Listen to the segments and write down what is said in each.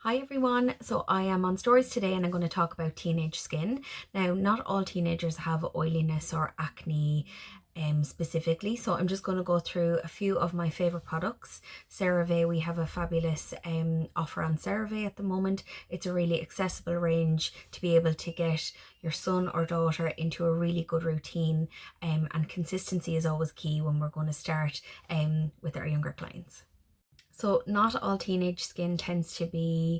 Hi everyone, so I am on stories today and I'm going to talk about teenage skin. Now, not all teenagers have oiliness or acne specifically, so I'm just going to go through a few of my favorite products. CeraVe, we have a fabulous offer on CeraVe at the moment. It's a really accessible range to be able to get your son or daughter into a really good routine, and consistency is always key when we're going to start with our younger clients. So not all teenage skin tends to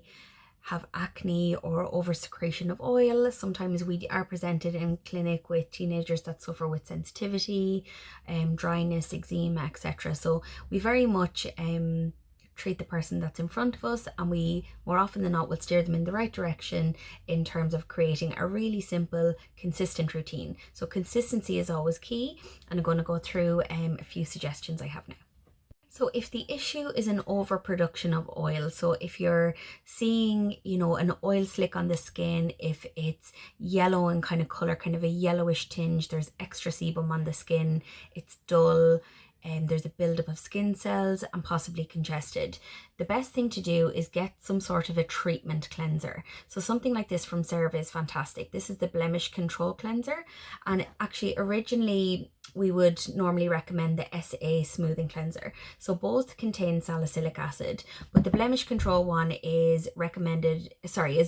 have acne or over secretion of oil. Sometimes we are presented in clinic with teenagers that suffer with sensitivity, dryness, eczema, etc. So we very much treat the person that's in front of us, and we more often than not will steer them in the right direction in terms of creating a really simple, consistent routine. So consistency is always key, and I'm going to go through a few suggestions I have now. So if the issue is an overproduction of oil, so if you're seeing, an oil slick on the skin, if it's yellow in kind of color, kind of a yellowish tinge, there's extra sebum on the skin, it's dull, and there's a buildup of skin cells and possibly congested, the best thing to do is get some sort of a treatment cleanser. So something like this from CeraVe is fantastic. This is the blemish control cleanser, and actually originally we would normally recommend the SA smoothing cleanser. So both contain salicylic acid, but the blemish control one is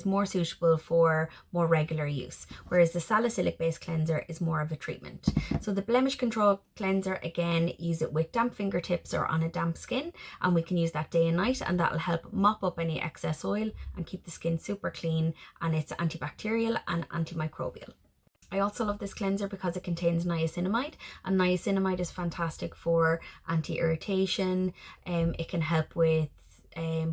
more suitable for more regular use, whereas the salicylic based cleanser is more of a treatment. So the blemish control cleanser, again, use it with damp fingertips or on a damp skin, and we can use that day and night, and that'll help mop up any excess oil and keep the skin super clean, and it's antibacterial and antimicrobial. I also love this cleanser because it contains niacinamide, and niacinamide is fantastic for anti-irritation. It can help with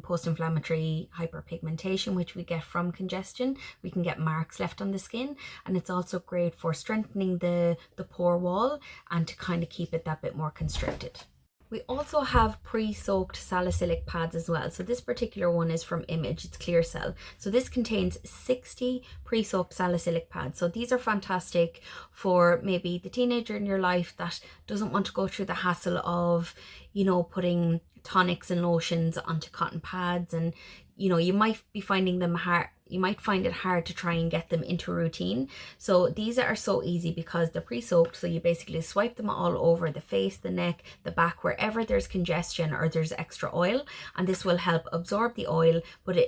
post-inflammatory hyperpigmentation, which we get from congestion. We can get marks left on the skin, and it's also great for strengthening the pore wall and to kind of keep it that bit more constricted. We also have pre-soaked salicylic pads as well. So this particular one is from Image, it's Clear Cell. So this contains 60 pre-soaked salicylic pads. So these are fantastic for maybe the teenager in your life that doesn't want to go through the hassle of, putting tonics and lotions onto cotton pads, and you might be finding them hard. You might find it hard to try and get them into a routine. So these are so easy because they're pre-soaked. So you basically swipe them all over the face, the neck, the back, wherever there's congestion or there's extra oil, and this will help absorb the oil. But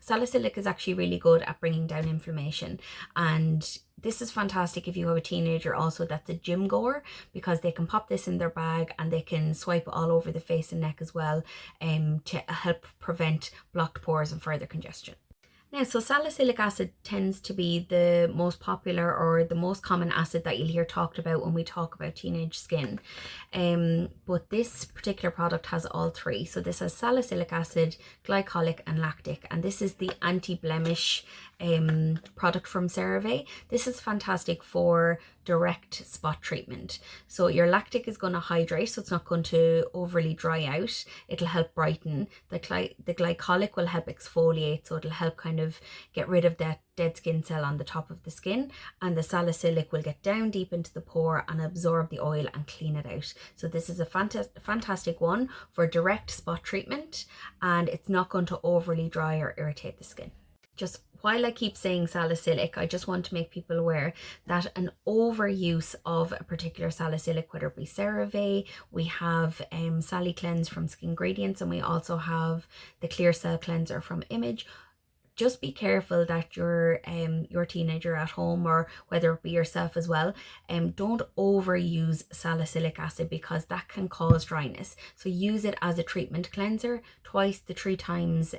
salicylic is actually really good at bringing down inflammation, and this is fantastic if you have a teenager also that's a gym goer, because they can pop this in their bag and they can swipe it all over the face and neck as well, to help prevent blocked pores and further congestion. Now, so salicylic acid tends to be the most popular or the most common acid that you'll hear talked about when we talk about teenage skin. But this particular product has all three. So this has salicylic acid, glycolic and lactic, and this is the anti-blemish product from CeraVe. This is fantastic for direct spot treatment. So your lactic is going to hydrate, so it's not going to overly dry out. It'll help brighten. The glycolic will help exfoliate, so it'll help kind of get rid of that dead skin cell on the top of the skin, and the salicylic will get down deep into the pore and absorb the oil and clean it out. So this is a fantastic one for direct spot treatment, and it's not going to overly dry or irritate the skin. Just while I keep saying salicylic, I just want to make people aware that an overuse of a particular salicylic, whether it be CeraVe, we have Sally Cleanse from Skin Ingredients, and we also have the Clear Cell Cleanser from Image. Just be careful that your teenager at home, or whether it be yourself as well, don't overuse salicylic acid, because that can cause dryness. So use it as a treatment cleanser 2 to 3 times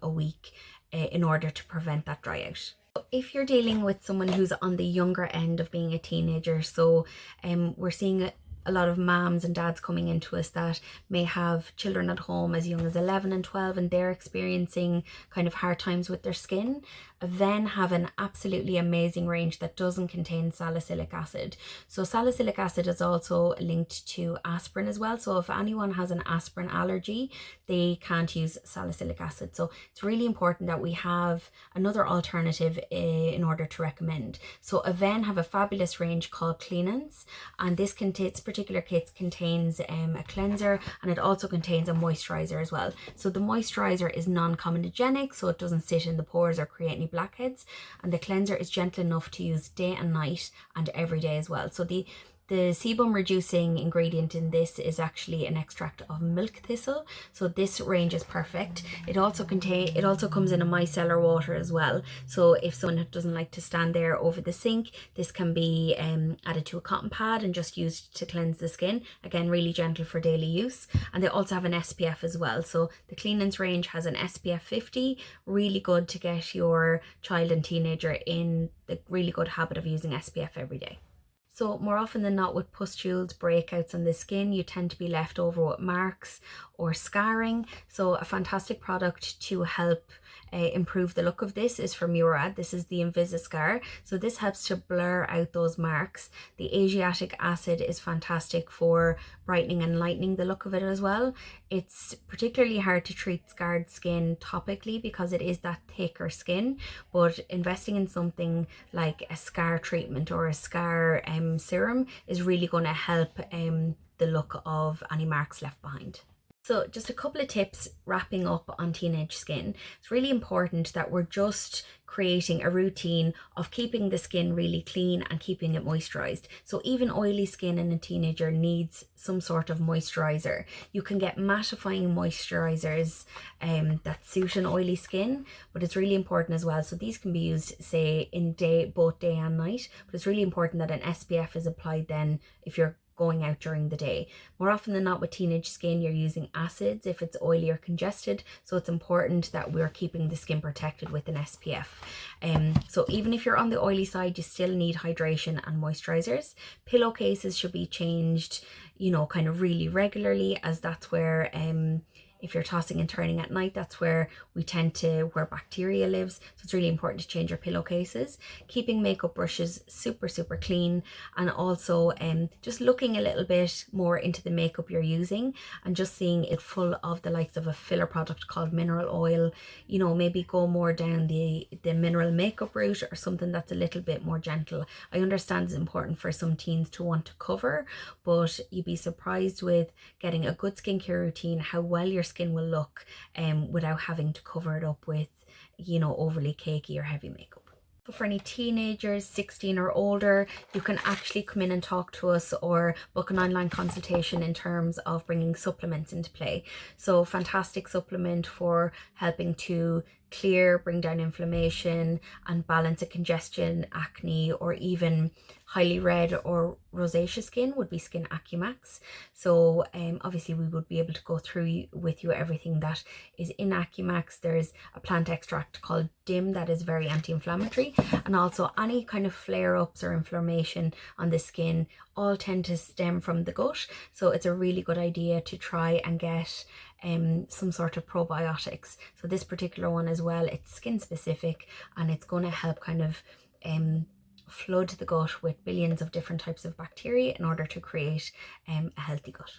a week in order to prevent that dry out. If you're dealing with someone who's on the younger end of being a teenager, so we're seeing a lot of moms and dads coming into us that may have children at home as young as 11 and 12, and they're experiencing kind of hard times with their skin, then have an absolutely amazing range that doesn't contain salicylic acid. So salicylic acid is also linked to aspirin as well. So if anyone has an aspirin allergy, they can't use salicylic acid. So it's really important that we have another alternative in order to recommend. So Aven have a fabulous range called Cleanance, and this contains, particular kit contains a cleanser, and it also contains a moisturizer as well. So the moisturizer is non-comedogenic, so it doesn't sit in the pores or create any blackheads, and the cleanser is gentle enough to use day and night and every day as well. So the sebum reducing ingredient in this is actually an extract of milk thistle, so this range is perfect. It also comes in a micellar water as well, so if someone doesn't like to stand there over the sink, this can be added to a cotton pad and just used to cleanse the skin. Again, really gentle for daily use. And they also have an SPF as well, so the cleanance range has an SPF 50, really good to get your child and teenager in the really good habit of using SPF every day. So more often than not, with pustules, breakouts on the skin, you tend to be left over with marks or scarring. So a fantastic product to help improve the look of this is from Murad. This is the Invisiscar. So this helps to blur out those marks. The Asiatic acid is fantastic for brightening and lightening the look of it as well. It's particularly hard to treat scarred skin topically because it is that thicker skin, but investing in something like a scar treatment or a scar serum is really going to help the look of any marks left behind. So just a couple of tips wrapping up on teenage skin. It's really important that we're just creating a routine of keeping the skin really clean and keeping it moisturized. So even oily skin in a teenager needs some sort of moisturizer. You can get mattifying moisturizers that suit an oily skin, but it's really important as well. So these can be used, say, in both day and night, but it's really important that an SPF is applied then if you're going out during the day. More often than not with teenage skin, you're using acids if it's oily or congested, so it's important that we're keeping the skin protected with an SPF. So even if you're on the oily side, you still need hydration and moisturizers. Pillowcases should be changed, you know, kind of really regularly, as that's where if you're tossing and turning at night, that's where we tend to, where bacteria lives. So it's really important to change your pillowcases. Keeping makeup brushes super clean, and also just looking a little bit more into the makeup you're using and just seeing it full of the likes of a filler product called mineral oil. You know, maybe go more down the mineral makeup route or something that's a little bit more gentle. I understand it's important for some teens to want to cover, but you'd be surprised with getting a good skincare routine how well your skin will look without having to cover it up with, you know, overly cakey or heavy makeup. So for any teenagers 16 or older, you can actually come in and talk to us or book an online consultation in terms of bringing supplements into play. So fantastic supplement for helping to clear, bring down inflammation and balance a congestion, acne, or even highly red or rosacea skin would be Skin AccuMax. So obviously we would be able to go through with you everything that is in AccuMax. There's a plant extract called DIM that is very anti-inflammatory, and also any kind of flare-ups or inflammation on the skin all tend to stem from the gut. So it's a really good idea to try and get some sort of probiotics. So this particular one as well, it's skin specific, and it's going to help kind of flood the gut with billions of different types of bacteria in order to create a healthy gut.